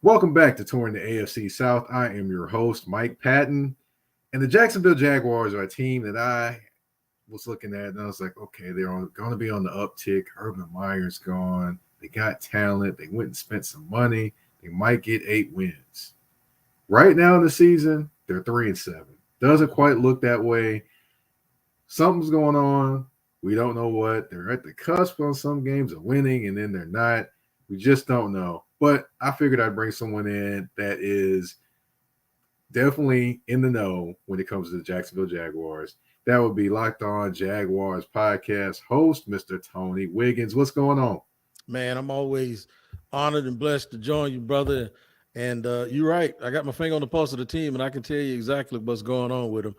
Welcome back to Touring the AFC South. I am your host, Mike Patton. And the Jacksonville Jaguars are a team that I was looking at, and I was like, okay, they're going to be on the uptick. Urban Meyer's gone. They got talent. They went and spent some money. They might get 8 wins. Right now in the season, they're 3-7. Doesn't quite look that way. Something's going on. We don't know what. They're at the cusp on some games of winning, and then they're not. We just don't know. But I figured I'd bring someone in that is definitely in the know when it comes to the Jacksonville Jaguars. That would be Locked On Jaguars podcast host, Mr. Tony Wiggins. What's going on? Man, I'm always honored and blessed to join you, brother. And you're right. I got my finger on the pulse of the team, and I can tell you exactly what's going on with them.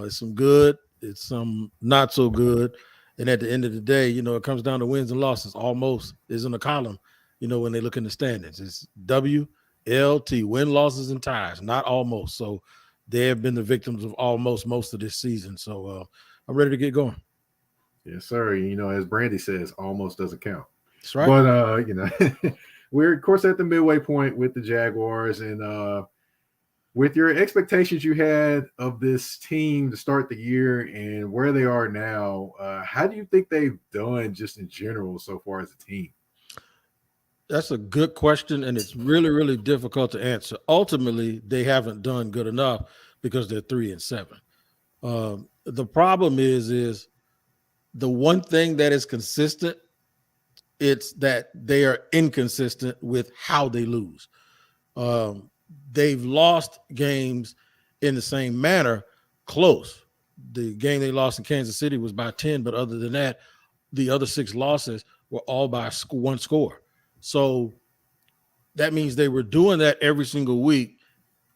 It's some good. It's some not so good. And at the end of the day, it comes down to wins and losses. Almost is in a column, when they look in the standings. It's W, L, T, win, losses, and ties, not almost. So they have been the victims of almost most of this season. So I'm ready to get going. Yes, sir. As Brandy says, almost doesn't count. That's right. But, we're, of course, at the midway point with the Jaguars. And with your expectations you had of this team to start the year and where they are now, how do you think they've done just in general so far as a team? That's a good question, and it's really, really difficult to answer. Ultimately, they haven't done good enough because they're 3-7. The problem is the one thing that is consistent, it's that they are inconsistent with how they lose. They've lost games in the same manner, close. The game they lost in Kansas City was by 10, but other than that, the other 6 losses were all by one score. So that means they were doing that every single week,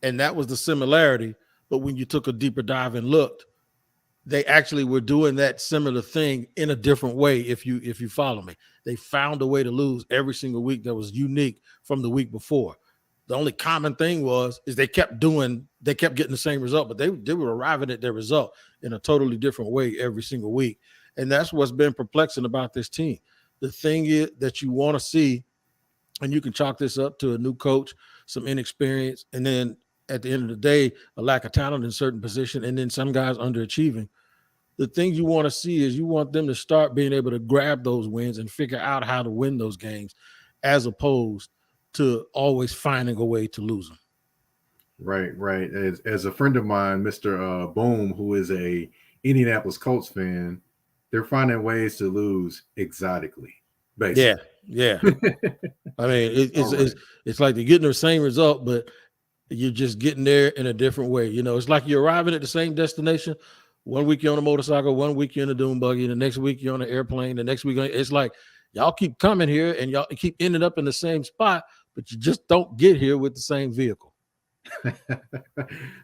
and that was the similarity. But when you took a deeper dive and looked, they actually were doing that similar thing in a different way. If you follow me, they found a way to lose every single week that was unique from the week before. The only common thing is they kept getting the same result, but they were arriving at their result in a totally different way every single week. And that's what's been perplexing about this team. The thing is that you want to see, and you can chalk this up to a new coach, some inexperience, and then at the end of the day, a lack of talent in certain position, and then some guys underachieving. The things you want to see is you want them to start being able to grab those wins and figure out how to win those games, as opposed to always finding a way to lose them. Right. As a friend of mine, Mr. Boom, who is a Indianapolis Colts fan, they're finding ways to lose exotically, basically. Yeah. I mean, it's like they're getting the same result, but you're just getting there in a different way. It's like you're arriving at the same destination. One week you're on a motorcycle, one week you're in a dune buggy, the next week you're on an airplane, the next week it's like y'all keep coming here and y'all keep ending up in the same spot, but you just don't get here with the same vehicle.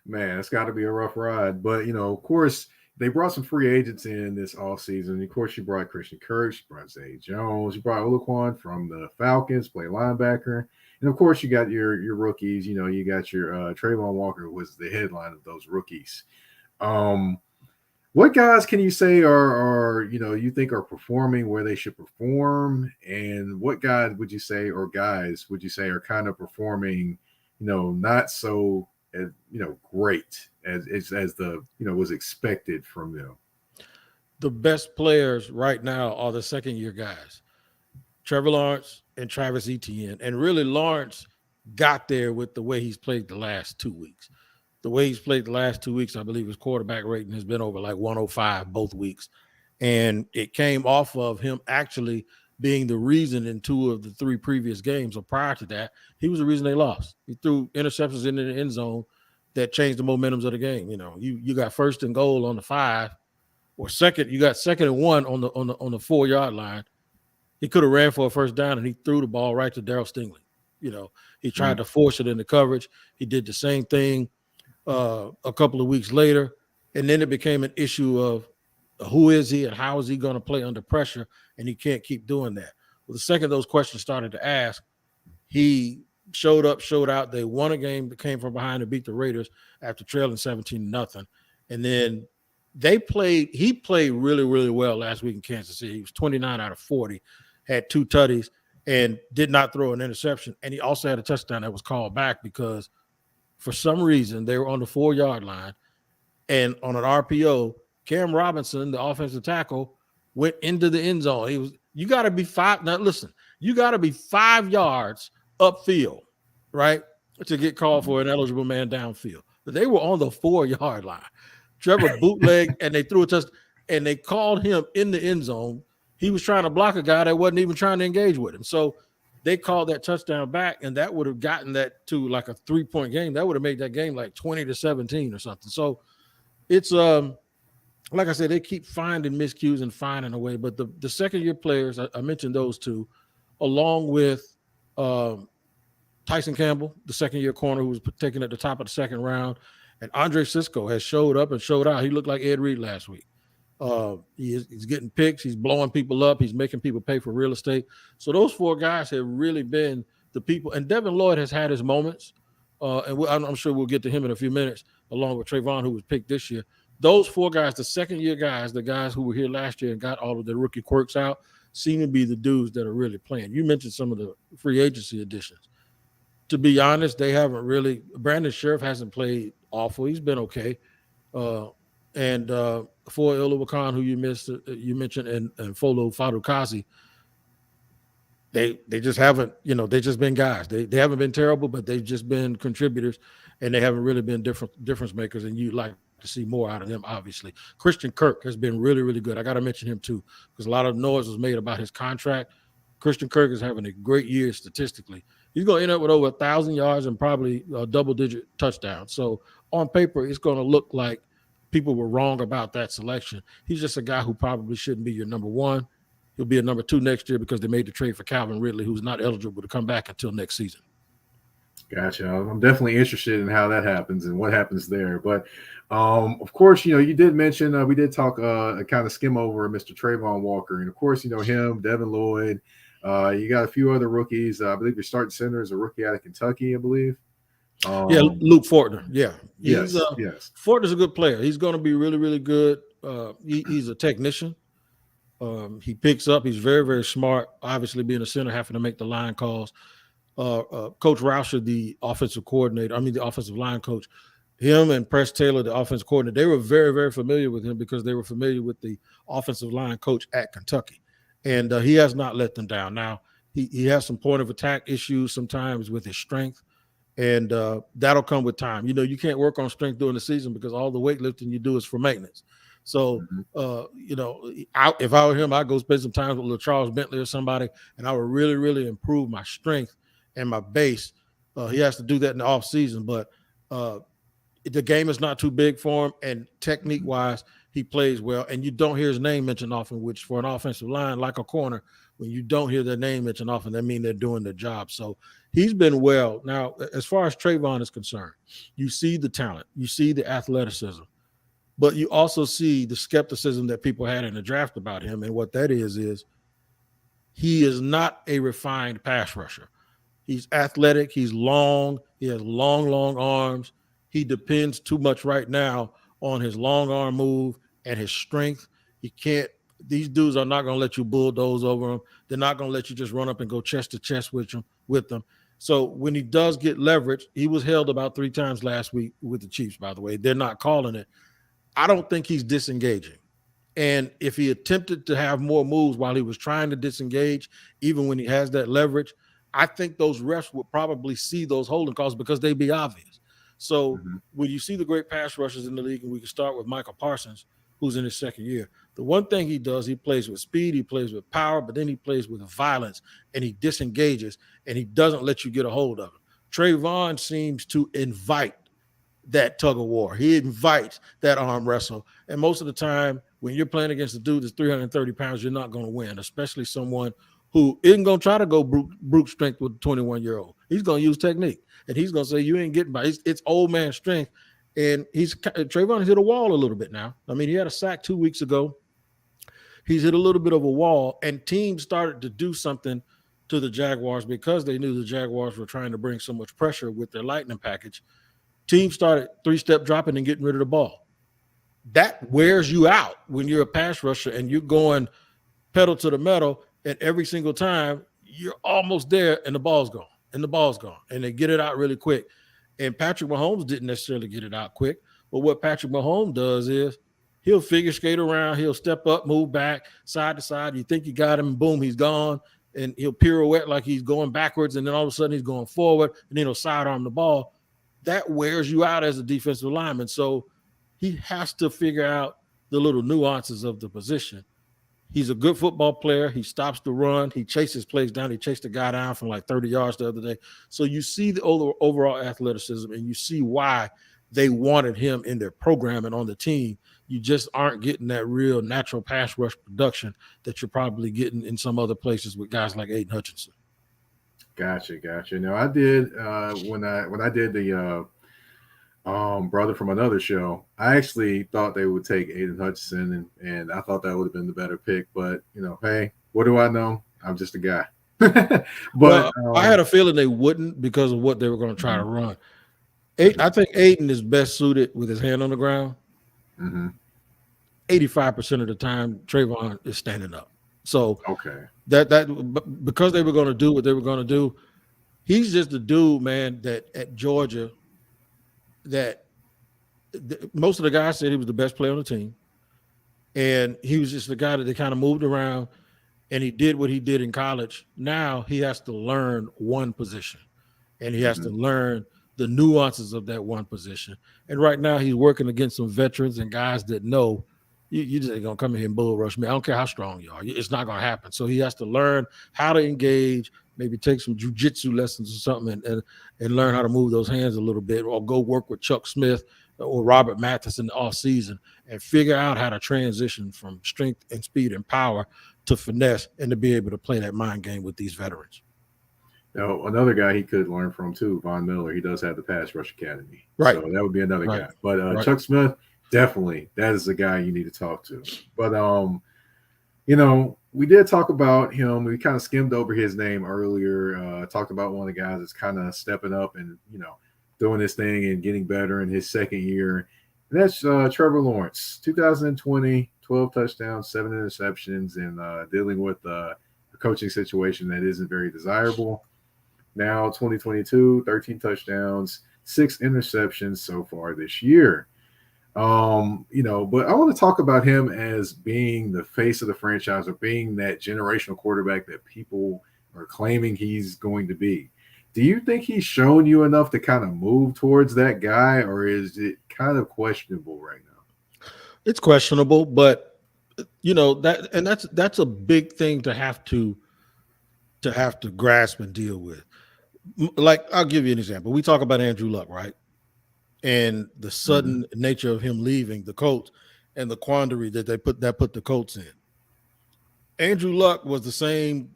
Man, it's got to be a rough ride. But, of course, they brought some free agents in this offseason. Of course, you brought Christian Kirk, you brought Zay Jones, you brought Olaquan from the Falcons, play linebacker. And, of course, you got your rookies. You got your Trayvon Walker, who was the headline of those rookies. What guys can you say are you think are performing where they should perform? And what guys would you say are kind of performing, not so great as the was expected from them? The best players right now are the second-year guys, Trevor Lawrence and Travis Etienne. And really, Lawrence got there with the way he's played the last 2 weeks. The way he's played the last 2 weeks, I believe his quarterback rating has been over like 105 both weeks. And it came off of him actually being the reason in 2 of the 3 previous games, or prior to that, he was the reason they lost. He threw interceptions into the end zone that changed the momentums of the game. You got 1st and goal on the 5, or second, you got 2nd and 1 on the 4-yard line. He could have ran for a 1st down, and he threw the ball right to Darryl Stingley. He tried to force it into coverage. He did the same thing a couple of weeks later, and then it became an issue of who is he and how is he going to play under pressure, and he can't keep doing that. Well, the second those questions started to ask, he showed up, showed out. They won a game that came from behind and beat the Raiders after trailing 17-0. And then he played really, really well last week in Kansas City. He was 29 out of 40, had 2 tutties, and did not throw an interception. And he also had a touchdown that was called back because for some reason they were on the 4-yard line, and on an RPO, Cam Robinson, the offensive tackle, went into the end zone. You got to be 5. Now listen, you got to be 5 yards upfield, right, to get called for an eligible man downfield. But they were on the 4-yard line. Trevor bootleg, and they threw a touchdown, and they called him in the end zone. He was trying to block a guy that wasn't even trying to engage with him. So they called that touchdown back, and that would have gotten that to like a 3-point game. That would have made that game like 20-17 or something. So it's like I said, they keep finding miscues and finding a way. But the second-year players, I mentioned those two, along with Tyson Campbell, the second-year corner who was taken at the top of the second round, and Andre Sisco has showed up and showed out. He looked like Ed Reed last week. He's getting picks. He's blowing people up. He's making people pay for real estate. So those 4 guys have really been the people. And Devin Lloyd has had his moments, and I'm sure we'll get to him in a few minutes, along with Trayvon, who was picked this year. Those 4 guys, the second-year guys, the guys who were here last year and got all of their rookie quirks out, seem to be the dudes that are really playing. You mentioned some of the free agency additions. To be honest, they haven't really – Brandon Sheriff hasn't played awful. He's been okay. And for Oluwakan, who you mentioned, and Folo Fadukazi, they just haven't, they just been guys. They haven't been terrible, but they've just been contributors, and they haven't really been difference makers. And you'd like to see more out of them, obviously. Christian Kirk has been really, really good. I got to mention him too, because a lot of noise was made about his contract. Christian Kirk is having a great year statistically. He's going to end up with over 1,000 yards and probably a double-digit touchdown. So on paper, it's going to look like people were wrong about that selection. He's just a guy who probably shouldn't be your number 1. He'll be a number 2 next year because they made the trade for Calvin Ridley, who's not eligible to come back until next season. Gotcha. I'm definitely interested in how that happens and what happens there. But, of course, you did mention we did talk kind of skim over Mr. Trayvon Walker. And, of course, him, Devin Lloyd. You got a few other rookies. I believe your starting center is a rookie out of Kentucky, I believe. Luke Fortner. Yeah. Yes. Fortner's a good player. He's going to be really, really good. He's a technician. He picks up. He's very, very smart. Obviously, being a center, having to make the line calls. Coach Rauscher, the offensive line coach, him and Press Taylor, the offensive coordinator, they were very, very familiar with him because they were familiar with the offensive line coach at Kentucky. And he has not let them down. Now, he has some point of attack issues sometimes with his strength, and that'll come with time. You can't work on strength during the season because all the weightlifting you do is for maintenance. So, if I were him, I'd go spend some time with Charles Bentley or somebody, and I would really, really improve my strength and my base. He has to do that in the off season, but the game is not too big for him, and technique-wise, he plays well, and you don't hear his name mentioned often, which for an offensive line, like a corner, when you don't hear their name mentioned often, that means they're doing their job. So he's been well. Now, as far as Trayvon is concerned, you see the talent, you see the athleticism, but you also see the skepticism that people had in the draft about him, and what that is he is not a refined pass rusher. He's athletic, he's long, he has long arms. He depends too much right now on his long arm move and his strength. These dudes are not going to let you bulldoze over them. They're not going to let you just run up and go chest to chest with them. So when he does get leverage, he was held about 3 times last week with the Chiefs, by the way. They're not calling it. I don't think he's disengaging. And if he attempted to have more moves while he was trying to disengage, even when he has that leverage, I think those refs would probably see those holding calls because they'd be obvious. So when you see the great pass rushers in the league, and we can start with Michael Parsons, who's in his second year, the one thing he does, he plays with speed, he plays with power, but then he plays with violence, and he disengages, and he doesn't let you get a hold of him. Trayvon seems to invite that tug of war. He invites that arm wrestle, and most of the time, when you're playing against a dude that's 330 pounds, you're not going to win, especially someone who isn't going to try to go brute strength with a 21-year-old. He's going to use technique, and he's going to say, you ain't getting by. It's old man strength, and Trayvon has hit a wall a little bit now. I mean, he had a sack 2 weeks ago. He's hit a little bit of a wall, and teams started to do something to the Jaguars because they knew the Jaguars were trying to bring so much pressure with their lightning package. Teams started 3-step dropping and getting rid of the ball. That wears you out when you're a pass rusher and you're going pedal to the metal, and every single time you're almost there, and the ball's gone, and they get it out really quick. And Patrick Mahomes didn't necessarily get it out quick, but what Patrick Mahomes does is he'll figure skate around, he'll step up, move back, side to side. You think you got him, boom, he's gone, and he'll pirouette like he's going backwards, and then all of a sudden he's going forward, and then he'll sidearm the ball. That wears you out as a defensive lineman. So he has to figure out the little nuances of the position. He's a good football player. He stops the run. He chases plays down. He chased a guy down from like 30 yards the other day. So you see the overall athleticism, and you see why they wanted him in their program and on the team. You just aren't getting that real natural pass rush production that you're probably getting in some other places with guys like Aiden Hutchinson. Gotcha. No, I did when I did the brother from another show, I actually thought they would take Aiden Hutchinson, and I thought that would have been the better pick. But hey, what do I know? I'm just a guy. But I had a feeling they wouldn't because of what they were going to try to run. I think Aiden is best suited with his hand on the ground. 85% of the time, Trayvon is standing up. So that because they were going to do what they were going to do, he's just a dude, man, that at Georgia, that most of the guys said he was the best player on the team, and he was just the guy that they kind of moved around, and he did what he did in college. Now he has to learn one position, and he has to learn the nuances of that one position. And right now he's working against some veterans and guys that know you just ain't gonna come in here and bull rush me. I don't care how strong you are. It's not gonna happen. So he has to learn how to engage, maybe take some jujitsu lessons or something, and learn how to move those hands a little bit, or go work with Chuck Smith or Robert Mathis in the offseason and figure out how to transition from strength and speed and power to finesse, and to be able to play that mind game with these veterans. Now, another guy he could learn from too, Von Miller. He does have the Pass Rush Academy, right? So that would be another guy. But Chuck Smith, definitely, that is the guy you need to talk to. But we did talk about him. We kind of skimmed over his name earlier. Talked about one of the guys that's kind of stepping up and doing this thing and getting better in his second year. And that's Trevor Lawrence, 2020, 12 touchdowns, 7 interceptions, and dealing with a coaching situation that isn't very desirable. Now 2022, 13 touchdowns, 6 interceptions so far this year. But I want to talk about him as being the face of the franchise, or being that generational quarterback that people are claiming he's going to be. Do you think he's shown you enough to kind of move towards that guy, or is it kind of questionable right now? It's questionable, but that's a big thing to have to grasp and deal with. Like, I'll give you an example. We talk about Andrew Luck, right? And the sudden nature of him leaving the Colts and the quandary that put the Colts in. Andrew Luck was the same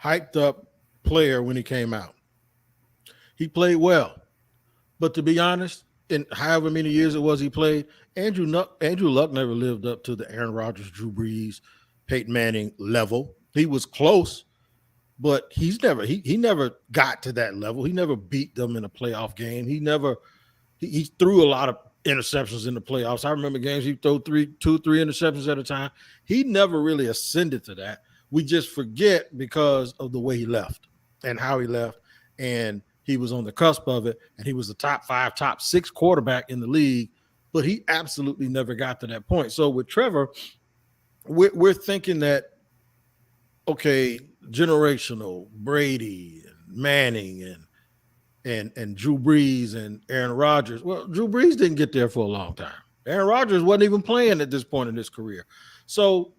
hyped up player when he came out. He played well, but to be honest, in however many years it was he played, Andrew Luck never lived up to the Aaron Rodgers, Drew Brees, Peyton Manning level. He was close, but he never got to that level. He never beat them in a playoff game. He threw a lot of interceptions in the playoffs. I remember games he threw 2-3 interceptions at a time. He never really ascended to that. We just forget because of the way he left and how he left, and he was on the cusp of it, and he was the top 5, top 6 quarterback in the league, but he absolutely never got to that point. So with Trevor, we're thinking that, okay, generational Brady and Manning and Drew Brees and Aaron Rodgers. Well, Drew Brees didn't get there for a long time. Aaron Rodgers wasn't even playing at this point in his career. So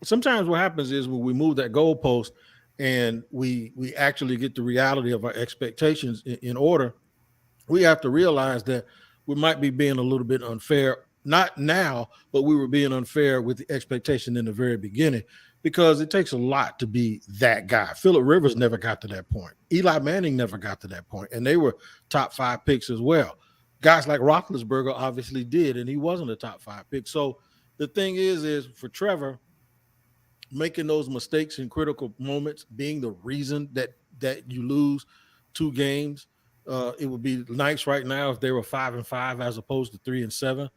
sometimes what happens is when we move that goalpost and we actually get the reality of our expectations in order, we have to realize that we might be being a little bit unfair. Not now, but we were being unfair with the expectation in the very beginning, because it takes a lot to be that guy. Phillip Rivers never got to that point. Eli Manning never got to that point, and they were top 5 picks as well. Guys like Roethlisberger obviously did, and he wasn't a top 5 pick. So the thing is for Trevor, making those mistakes in critical moments, being the reason that you lose 2 games, it would be nice right now if they were 5-5 as opposed to 3-7.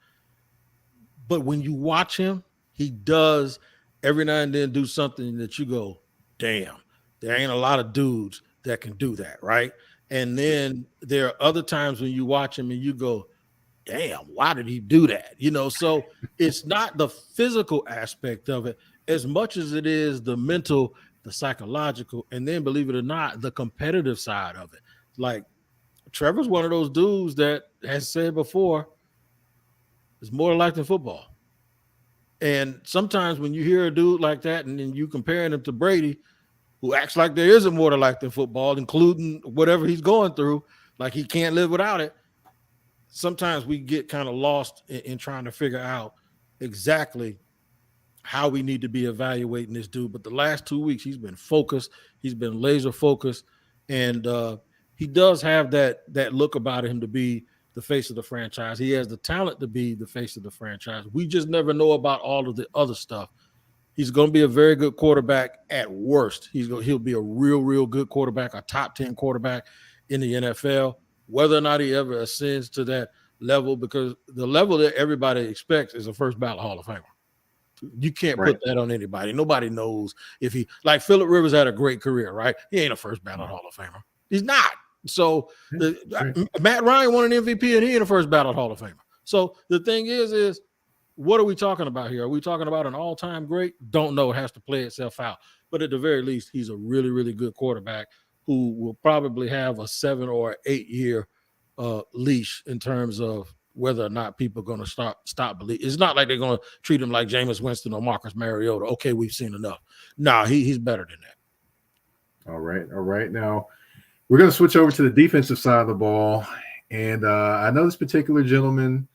But when you watch him, he does every now and then do something that you go, damn, There ain't a lot of dudes that can do that, right? And then there are other times when you watch him and you go, damn, why did he do that? So it's not the physical aspect of it as much as it is the mental, the psychological, and then, believe it or not, the competitive side of it. Like, Trevor's one of those dudes that has said before, it's more like than football. And sometimes when you hear a dude like that and then you comparing him to Brady, who acts like there isn't more to life than football, including whatever he's going through, like he can't live without it, sometimes we get kind of lost in trying to figure out exactly how we need to be evaluating this dude. But the last 2 weeks, he's been focused. He's been laser focused. And he does have that look about him to be the face of the franchise. He has the talent to be the face of the franchise. We just never know about all of the other stuff. He's going to be a very good quarterback at worst. He'll be a real good quarterback, a top 10 quarterback in the NFL. Whether or not he ever ascends to that level, because the level that everybody expects is a first ballot Hall of Famer. You can't put that on anybody. Nobody knows if he, like Phillip Rivers had a great career, right? He ain't a first ballot Hall of Famer. He's not. So Matt Ryan won an MVP and he ain't a first ballot Hall of Famer. So the thing is what are we talking about here? Are we talking about an all-time great? Don't know. It has to play itself out. But at the very least, he's a really good quarterback who will probably have a 7 or 8 year leash in terms of whether or not people are going to stop believing. It's not like they're going to treat him like Jameis Winston or Marcus Mariota. Okay, we've seen enough. Nah, he's better than that. All right. Now, we're going to switch over to the defensive side of the ball. And I know this particular gentleman,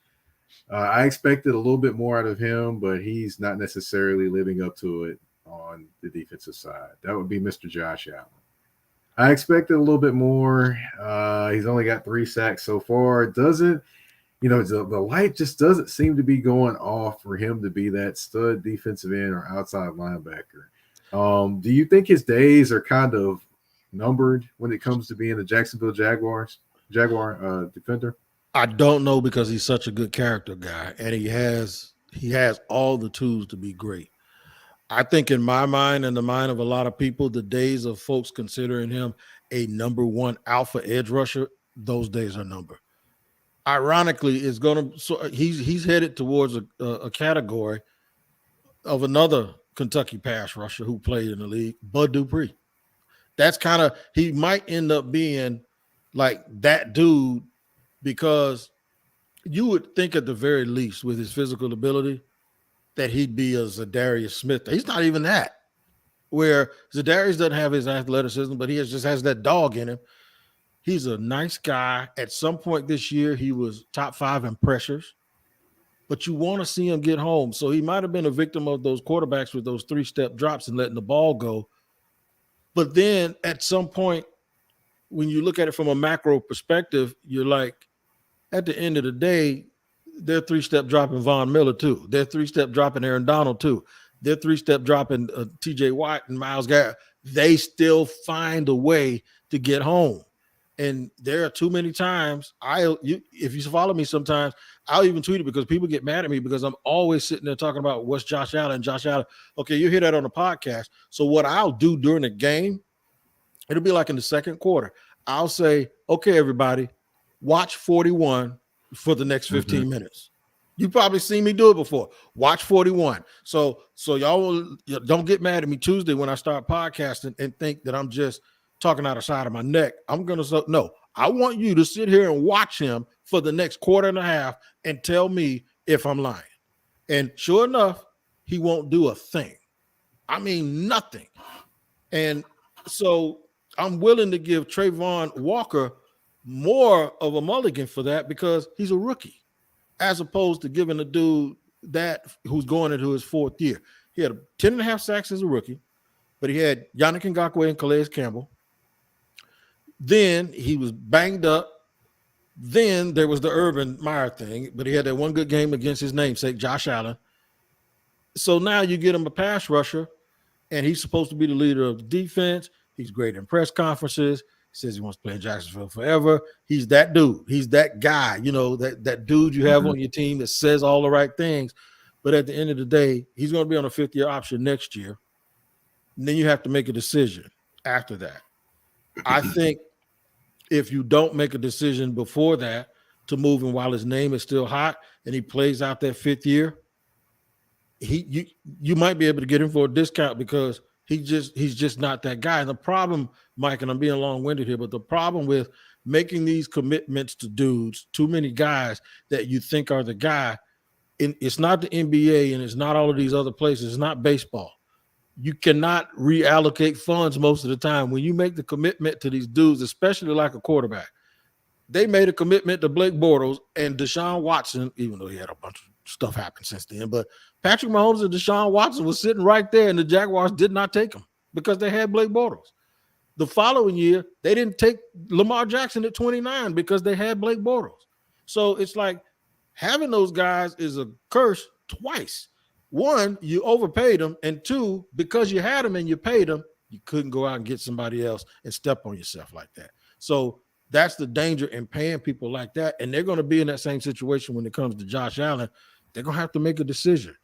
I expected a little bit more out of him, but he's not necessarily living up to it on the defensive side. That would be Mr. Josh Allen. I expected a little bit more. He's only got 3 sacks so far. The light just doesn't seem to be going off for him to be that stud defensive end or outside linebacker. Do you think his days are kind of numbered when it comes to being a Jacksonville Jaguar defender? I don't know, because he's such a good character guy, and he has all the tools to be great. I think in my mind and the mind of a lot of people, the days of folks considering him a number 1 alpha edge rusher, those days are numbered. Ironically, he's headed towards a category of another Kentucky pass rusher who played in the league, Bud Dupree. That's he might end up being like that dude, because you would think at the very least with his physical ability that he'd be a Zadarius Smith. He's not even that, where Zadarius doesn't have his athleticism, but he just has that dog in him. He's a nice guy. At some point this year, he was top 5 in pressures, but you want to see him get home. So he might have been a victim of those quarterbacks with those 3-step drops and letting the ball go. But then at some point, when you look at it from a macro perspective, you're like, at the end of the day, they're 3-step dropping Von Miller too. They're 3-step dropping Aaron Donald too. They're 3-step dropping TJ Watt and Myles Garrett. They still find a way to get home. And there are too many times if you follow me sometimes, I'll even tweet it, because people get mad at me because I'm always sitting there talking about what's Josh Allen. Okay, you hear that on the podcast. So what I'll do during the game, it'll be like in the second quarter, I'll say, okay, everybody, watch 41 for the next 15 minutes. You probably seen me do it before. Watch 41. So y'all don't get mad at me Tuesday when I start podcasting and think that I'm just talking out the side of my neck. No, I want you to sit here and watch him for the next quarter and a half and tell me if I'm lying. And sure enough, he won't do a thing. I mean, nothing. And so I'm willing to give Trayvon Walker more of a mulligan for that, because he's a rookie, as opposed to giving a dude that who's going into his 4th year. He had 10.5 sacks as a rookie, but he had Yannick Ngakoue and Calais Campbell. Then he was banged up. Then there was the Urban Meyer thing, but he had that one good game against his namesake, Josh Allen. So now you get him a pass rusher, and he's supposed to be the leader of the defense. He's great in press conferences. He says he wants to play in Jacksonville forever. He's that dude. He's that guy, that dude you have on your team that says all the right things. But at the end of the day, he's going to be on a 5th-year option next year. And then you have to make a decision. after that. I think if you don't make a decision before that to move him while his name is still hot and he plays out that 5th year, you might be able to get him for a discount because he's just not that guy. And the problem, Mike, and I'm being long-winded here, but the problem with making these commitments to dudes, too many guys that you think are the guy, it's not the NBA and it's not all of these other places. It's not baseball. You cannot reallocate funds most of the time. When you make the commitment to these dudes, especially like a quarterback, they made a commitment to Blake Bortles and Deshaun Watson, even though he had a bunch of stuff happen since then. But Patrick Mahomes and Deshaun Watson was sitting right there, and the Jaguars did not take him because they had Blake Bortles. The following year, they didn't take Lamar Jackson at 29 because they had Blake Bortles. So it's like having those guys is a curse twice. One, you overpaid them, and two, because you had them and you paid them, you couldn't go out and get somebody else and step on yourself like that. So that's the danger in paying people like that, and they're going to be in that same situation when it comes to Josh Allen. They're going to have to make a decision,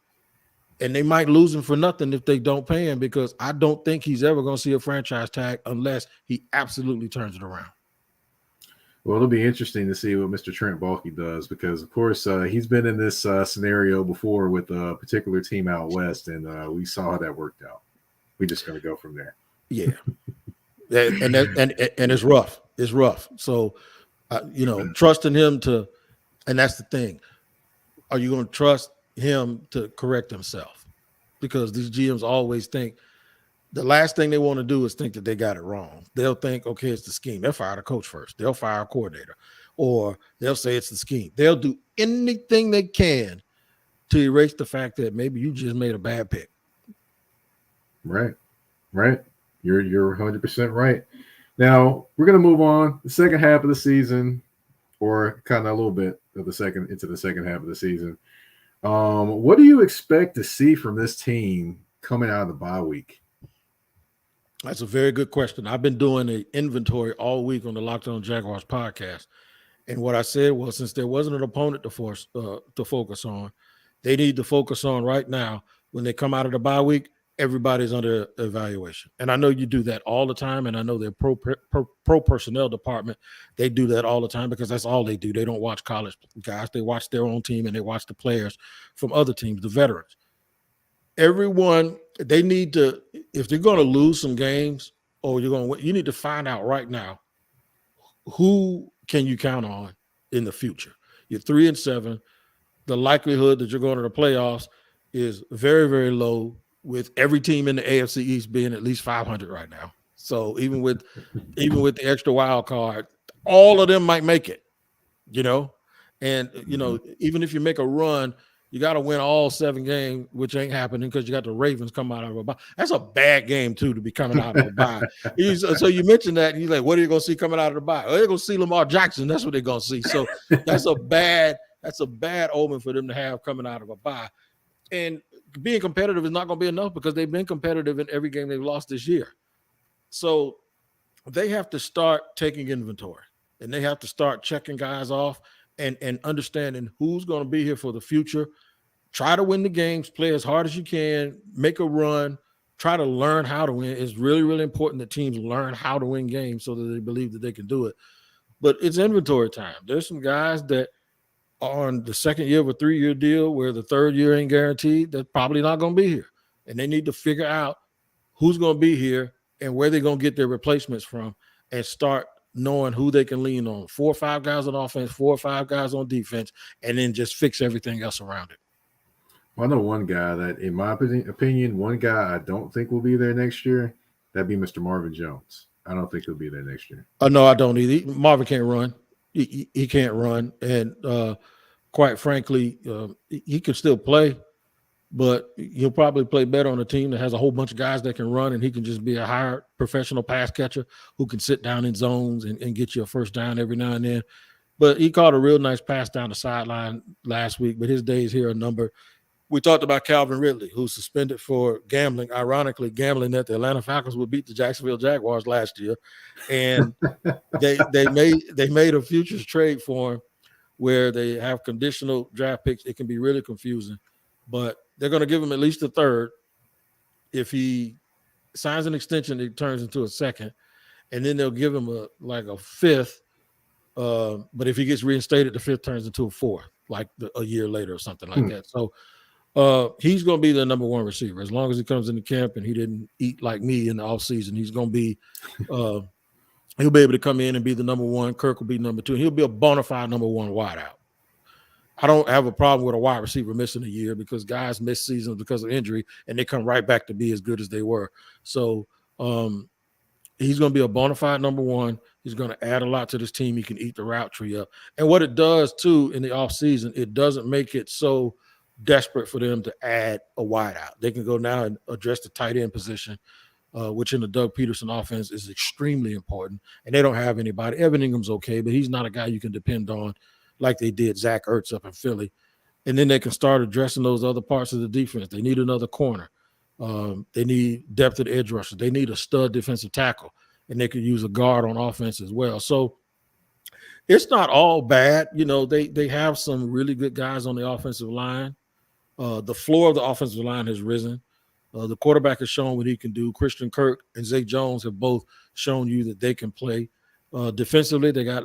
and they might lose him for nothing if they don't pay him, because I don't think he's ever going to see a franchise tag unless he absolutely turns it around. Well, it'll be interesting to see what Mr. Trent Baalke does, because, of course, he's been in this scenario before with a particular team out west, and we saw how that worked out. We're just going to go from there. Yeah, and it's rough. It's rough. So, trusting him to, and that's the thing. Are you going to trust him to correct himself? Because these GMs always think the last thing they want to do is think that they got it wrong. They'll think, okay, it's the scheme. They'll fire the coach first. They'll fire a coordinator, or they'll say it's the scheme. They'll do anything they can to erase the fact that maybe you just made a bad pick. Right. You're 100% right. Now we're going to move on the second half of the season, or kind of a little bit of the second half of the season. What do you expect to see from this team coming out of the bye week? That's a very good question. I've been doing an inventory all week on the Locked On Jaguars podcast. And what I said was, since there wasn't an opponent to focus on, they need to focus on right now, when they come out of the bye week, everybody's under evaluation. And I know you do that all the time. And I know their pro personnel department, they do that all the time, because that's all they do. They don't watch college guys. They watch their own team, and they watch the players from other teams, the veterans. Everyone, they need to, if they're going to lose some games or you're going to win, you need to find out right now, who can you count on in the future? You're 3-7. The likelihood that you're going to the playoffs is very, very low, with every team in the AFC East being at least 500 right now. So even with the extra wild card, all of them might make it, and, even if you make a run, you got to win all 7 games, which ain't happening because you got the Ravens come out of a bye. That's a bad game, too, to be coming out of a bye. So you mentioned that, and you're like, what are you going to see coming out of the bye? Well, they're going to see Lamar Jackson. That's what they're going to see. So that's a bad omen for them to have coming out of a bye. And being competitive is not going to be enough, because they've been competitive in every game they've lost this year. So they have to start taking inventory, and they have to start checking guys off and understanding who's going to be here for the future. Try to win the games, play as hard as you can, make a run, try to learn how to win. It's really, really important that teams learn how to win games so that they believe that they can do it. But it's inventory time. There's some guys that are on the second year of a 3-year deal where the third year ain't guaranteed. They're probably not going to be here. And they need to figure out who's going to be here and where they're going to get their replacements from, and start knowing who they can lean on. 4 or 5 guys on offense, 4 or 5 guys on defense, and then just fix everything else around it. Well, I know one guy that, in my opinion, one guy I don't think will be there next year. That'd be Mr. Marvin Jones. I don't think he'll be there next year. No, I don't either. Marvin can't run. He can't run. And quite frankly, he can still play, but he'll probably play better on a team that has a whole bunch of guys that can run, and he can just be a hired professional pass catcher who can sit down in zones and get you a first down every now and then. But he caught a real nice pass down the sideline last week, but his days here are numbered. We talked about Calvin Ridley, who's suspended for gambling, ironically gambling that the Atlanta Falcons would beat the Jacksonville Jaguars last year. And they made a futures trade for him where they have conditional draft picks. It can be really confusing, but they're going to give him at least a third if he signs an extension, it turns into a second, and then they'll give him a fifth. But if he gets reinstated, the fifth turns into a fourth, like a year later or something like that. So he's going to be the number one receiver as long as he comes into camp and he didn't eat like me in the offseason. He's going to be he'll be able to come in and be the number one. Kirk will be number two. He'll be a bona fide number one wideout. I don't have a problem with a wide receiver missing a year because guys miss seasons because of injury and they come right back to be as good as they were. So he's going to be a bona fide number one. He's going to add a lot to this team. He can eat the route tree up. And what it does, too, in the offseason, it doesn't make it so desperate for them to add a wideout. They can go now and address the tight end position, which in the Doug Peterson offense is extremely important. And they don't have anybody. Evan Ingram's okay, but he's not a guy you can depend on like they did Zach Ertz up in Philly. And then they can start addressing those other parts of the defense. They need another corner. They need depth at edge rusher. They need a stud defensive tackle, and they could use a guard on offense as well. So it's not all bad. You know, they have some really good guys on the offensive line. The floor of the offensive line has risen. The quarterback has shown what he can do. Christian Kirk and Zay Jones have both shown you that they can play. Defensively, they got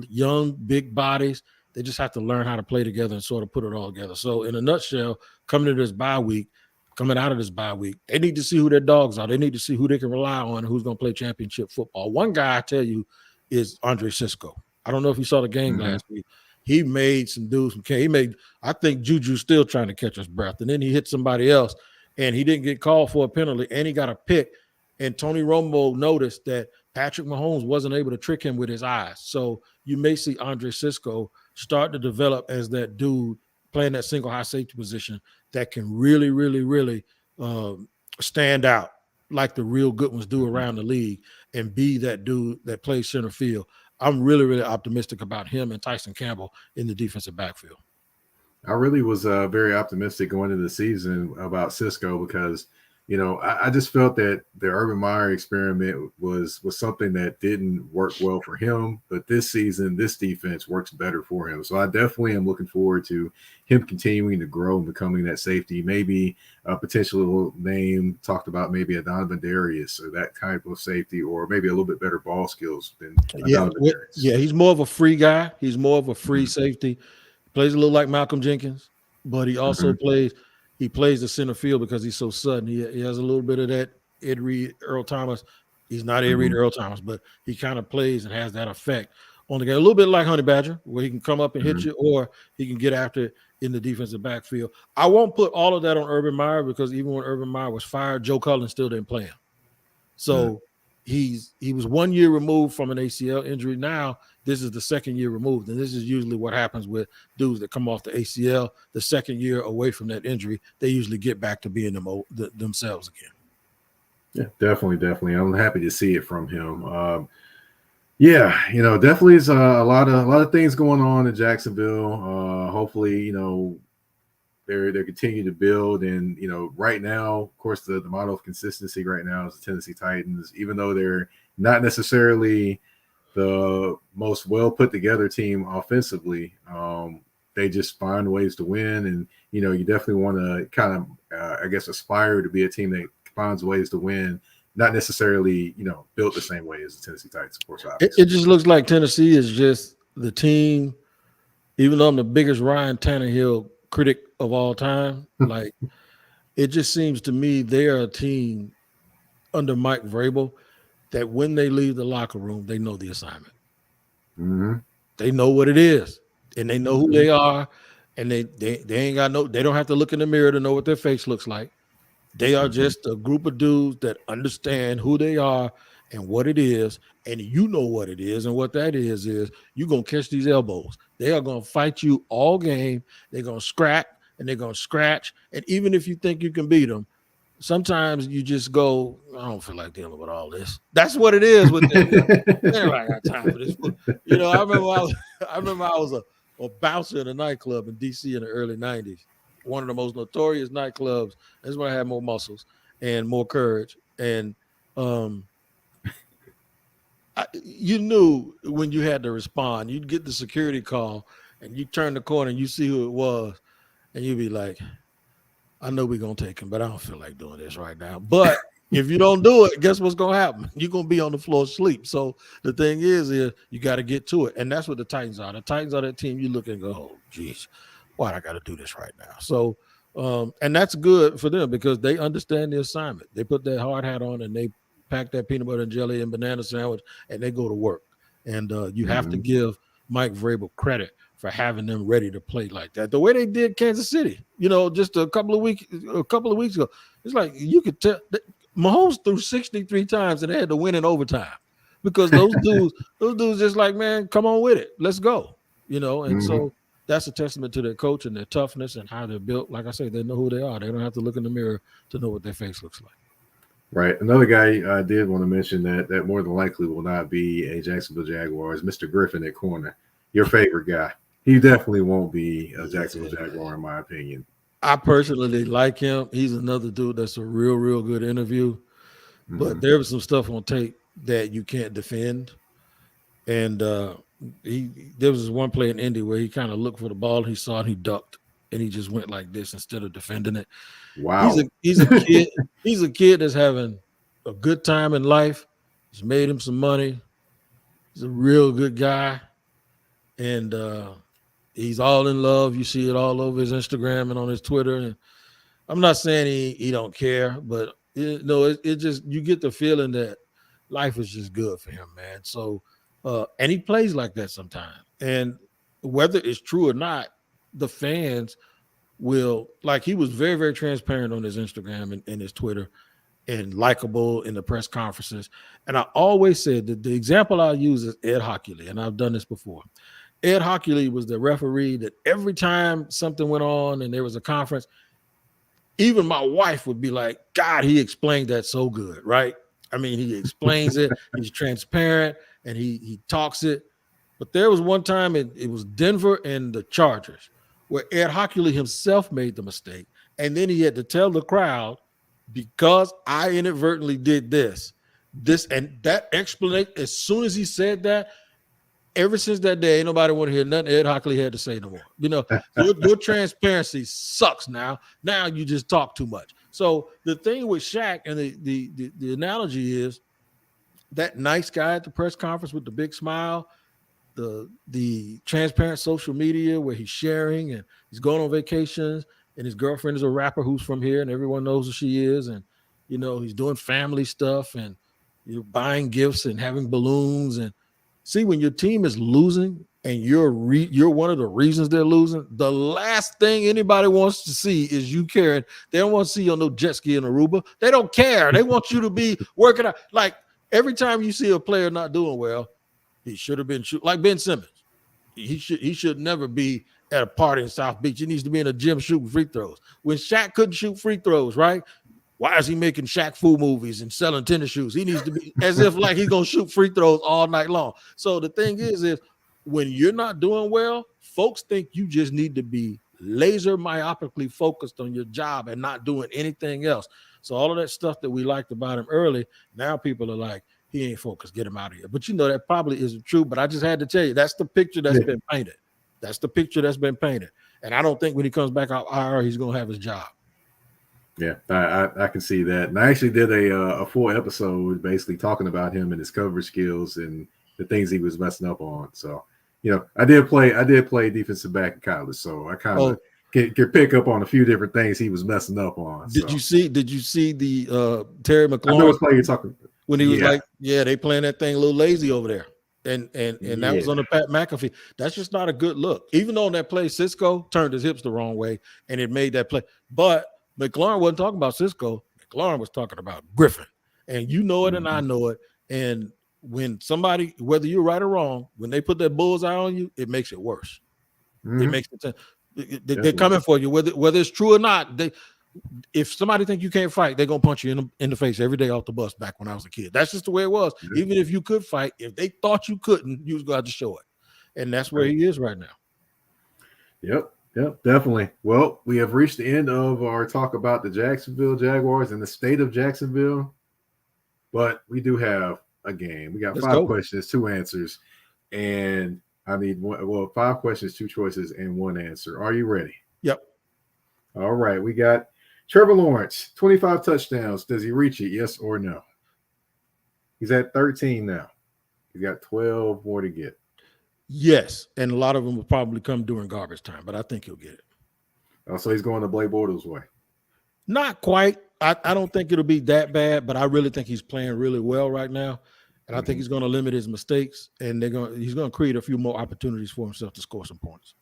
young, big bodies. They just have to learn how to play together and sort of put it all together. So in a nutshell, coming out of this bye week, they need to see who their dogs are. They need to see who they can rely on and who's going to play championship football. One guy I tell you is Andre Cisco. I don't know if you saw the game last week. He made some dudes. I think Juju's still trying to catch his breath. And then he hit somebody else and he didn't get called for a penalty and he got a pick. And Tony Romo noticed that Patrick Mahomes wasn't able to trick him with his eyes. So you may see Andre Cisco start to develop as that dude playing that single high safety position that can really, really, really stand out like the real good ones do around the league and be that dude that plays center field. I'm really, really optimistic about him and Tyson Campbell in the defensive backfield. I really was very optimistic going into the season about Cisco because, you know, I just felt that the Urban Meyer experiment was something that didn't work well for him. But this season, this defense works better for him. So I definitely am looking forward to him continuing to grow and becoming that safety. Maybe a potential name talked about maybe a Donovan Darius or that type of safety, or maybe a little bit better ball skills than Donovan Darius. Yeah, he's more of a free guy. He's more of a free safety. Plays a little like Malcolm Jenkins, but he also plays the center field because he's so sudden. He has a little bit of that Ed Reed, Earl Thomas. He's not Ed Reed, Earl Thomas, but he kind of plays and has that effect on the game. A little bit like Honey Badger, where he can come up and hit you, or he can get after it in the defensive backfield. I won't put all of that on Urban Meyer because even when Urban Meyer was fired, Joe Cullen still didn't play him. So he was 1 year removed from an ACL injury. Now this is the second year removed, and this is usually what happens with dudes that come off the ACL. The second year away from that injury, they usually get back to being themselves again. Yeah, definitely. I'm happy to see it from him. Yeah, you know, definitely is a lot of things going on in Jacksonville. Hopefully, you know, they're continuing to build, and you know, right now, of course, the model of consistency right now is the Tennessee Titans. Even though they're not necessarily the most well put together team offensively, they just find ways to win, and you know, you definitely want to kind of, I guess, aspire to be a team that finds ways to win. Not necessarily, you know, built the same way as the Tennessee Titans, of course. It just looks like Tennessee is just the team, even though I'm the biggest Ryan Tannehill critic of all time, like it just seems to me they're a team under Mike Vrabel that when they leave the locker room, they know the assignment. They know what it is, and they know who they are, and they ain't got they don't have to look in the mirror to know what their face looks like. They are just a group of dudes that understand who they are and what it is, and you know what it is, and what that is you're going to catch these elbows. They are going to fight you all game. They're going to scrap, and they're going to scratch, and even if you think you can beat them, sometimes you just go, I don't feel like dealing with all this. That's what it is with them. I got time for this. You know, I remember I was a bouncer in a nightclub in D.C. in the early 90s. One of the most notorious nightclubs. That's when I had more muscles and more courage. And you knew when you had to respond. You'd get the security call, and you turn the corner, and you see who it was, and you'd be like, I know we're going to take him, but I don't feel like doing this right now. But If you don't do it, guess what's going to happen? You're going to be on the floor asleep. So the thing is you got to get to it. And that's what the Titans are. The Titans are that team you look and go, oh, geez, why I got to do this right now? So, and that's good for them because they understand the assignment. They put that hard hat on and they pack that peanut butter and jelly and banana sandwich and they go to work. And you have to give Mike Vrabel credit for having them ready to play like that. The way they did Kansas City, just a couple of weeks ago, it's like you could tell Mahomes threw 63 times and they had to win in overtime because those dudes just like, man, come on with it. Let's go. And so that's a testament to their coach and their toughness and how they're built. Like I say, they know who they are. They don't have to look in the mirror to know what their face looks like. Right. Another guy I did want to mention that more than likely will not be a Jacksonville Jaguars, Mr. Griffin at corner. Your favorite guy. He definitely won't be a Jacksonville Jaguar, in my opinion. I personally like him. He's another dude that's a real, real good interview. But there was some stuff on tape that you can't defend. And there was one play in Indy where he kind of looked for the ball. He saw it, he ducked, and he just went like this instead of defending it. Wow. He's a kid. He's a kid that's having a good time in life. He's made him some money. He's a real good guy. And he's all in love. You see it all over his Instagram and on his Twitter. And I'm not saying he don't care, but it just, you get the feeling that life is just good for him, man. So, and he plays like that sometimes. And whether it's true or not, the fans will, like, he was very, very transparent on his Instagram and his Twitter and likable in the press conferences. And I always said that the example I use is Ed Hockley, and I've done this before. Ed Hockley was the referee that every time something went on and there was a conference, even my wife would be like, God, he explained that so good, right? I mean, he explains it. He's transparent and he talks it. But there was one time it was Denver and the Chargers where Ed Hockley himself made the mistake. And then he had to tell the crowd, because I inadvertently did this and that explanation. As soon as he said that, ever since that day, ain't nobody want to hear nothing Ed Hockley had to say no more. Your transparency sucks now. Now you just talk too much. So the thing with Shaq and the analogy is that nice guy at the press conference with the big smile, the transparent social media where he's sharing and he's going on vacations and his girlfriend is a rapper who's from here and everyone knows who she is. And, he's doing family stuff and buying gifts and having balloons. And see, when your team is losing and you're one of the reasons they're losing, the last thing anybody wants to see is you caring. They don't want to see you on no jet ski in Aruba. They don't care. They want you to be working out. Like every time you see a player not doing well, he should have been like Ben Simmons. He should never be at a party in South Beach. He needs to be in a gym shooting free throws. When Shaq couldn't shoot free throws, right? Why is he making Shaq Fu movies and selling tennis shoes? He needs to be as if like he's going to shoot free throws all night long. So the thing is when you're not doing well, folks think you just need to be laser myopically focused on your job and not doing anything else. So all of that stuff that we liked about him early, now people are like, he ain't focused, get him out of here. But that probably isn't true. But I just had to tell you, that's the picture that's been painted. That's the picture that's been painted. And I don't think when he comes back out IR, he's going to have his job. Yeah, I can see that. And I actually did a full episode basically talking about him and his coverage skills and the things he was messing up on. So, I did play defensive back in college. So I kind of can pick up on a few different things he was messing up on. Did you see the Terry McLaurin? I know what play you're talking about. When he was like, they playing that thing a little lazy over there. And that was on the Pat McAfee. That's just not a good look. Even though on that play, Cisco turned his hips the wrong way and it made that play. But McLaurin wasn't talking about Cisco. McLaurin was talking about Griffin. And you know it and I know it. And when somebody, whether you're right or wrong, when they put that bullseye on you, it makes it worse. It makes it they're coming for you, whether it's true or not. If somebody think you can't fight, they're gonna punch you in the face every day off the bus back when I was a kid. That's just the way it was. Even if you could fight, if they thought you couldn't, you was gonna have to show it. And that's where he is right now. Yep, definitely. Well, we have reached the end of our talk about the Jacksonville Jaguars and the state of Jacksonville. But we do have a game. We got 5 questions, 2 answers, and I need 5 questions, 2 choices, and 1 answer. Are you ready? Yep. All right. We got Trevor Lawrence, 25 touchdowns. Does he reach it? Yes or no? He's at 13 now. He's got 12 more to get. Yes, and a lot of them will probably come during garbage time, but I think he'll get it. So he's going to Blake Bortles' way. Not quite. I don't think it'll be that bad, but I really think he's playing really well right now. And I think he's going to limit his mistakes, and he's going to create a few more opportunities for himself to score some points.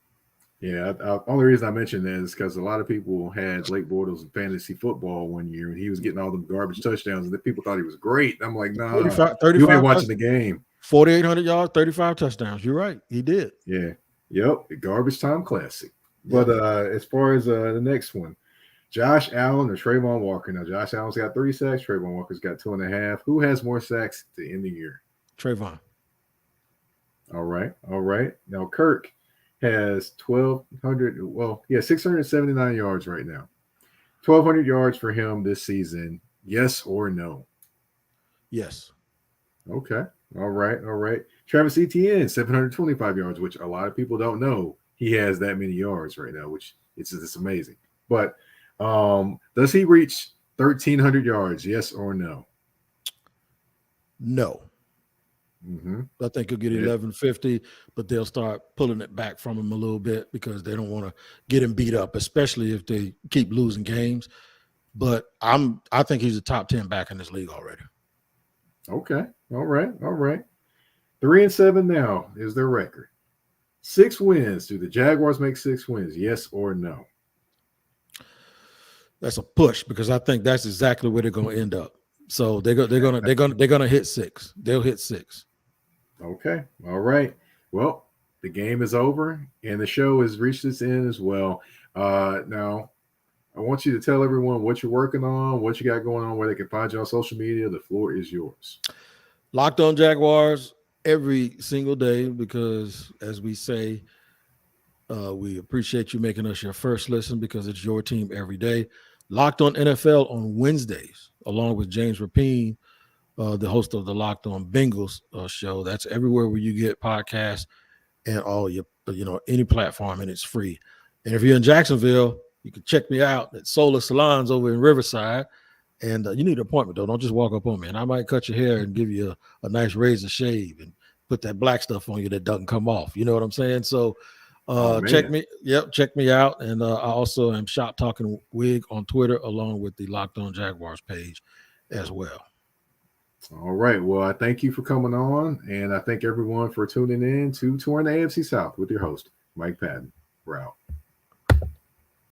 Yeah, only reason I mentioned that is because a lot of people had Blake Bortles in fantasy football one year, and he was getting all the garbage touchdowns, and people thought he was great. I'm like, nah, 35 you ain't watching the game. 4,800 yards, 35 touchdowns. You're right. He did. Yeah. Yep. Garbage time classic. But as far as the next one, Josh Allen or Trayvon Walker. Now, Josh Allen's got 3 sacks. Trayvon Walker's got 2.5. Who has more sacks to end the year? Trayvon. All right. Now, Kirk has 1,200. Well, 679 yards right now. 1,200 yards for him this season. Yes or no? Yes. Okay. All right. Travis Etienne, 725 yards, which a lot of people don't know he has that many yards right now, which it's amazing. But does he reach 1,300 yards? Yes or no? No. I think he'll get 1,150, but they'll start pulling it back from him a little bit because they don't want to get him beat up, especially if they keep losing games. But I think he's a top 10 back in this league already. Okay. All right. 3-7 now is their record. 6 wins. Do the Jaguars make 6 wins? Yes or no? That's a push because I think that's exactly where they're going to end up. So they're gonna hit 6. They'll hit 6. Okay. All right. Well, the game is over and the show has reached its end as well. Now, I want you to tell everyone what you're working on, what you got going on, where they can find you on social media. The floor is yours. Locked On Jaguars every single day because, as we say, we appreciate you making us your first listen because it's your team every day. Locked On NFL on Wednesdays, along with James Rapine, the host of the Locked On Bengals show. That's everywhere where you get podcasts and all your, any platform, and it's free. And if you're in Jacksonville, you can check me out at Solar Salons over in Riverside. And you need an appointment, though. Don't just walk up on me. And I might cut your hair and give you a nice razor shave and put that black stuff on you that doesn't come off. You know what I'm saying? So check me out. And I also am Shop Talking Wig on Twitter, along with the Locked On Jaguars page as well. All right. Well, I thank you for coming on, and I thank everyone for tuning in to Touring the AFC South with your host, Mike Patton. We're out.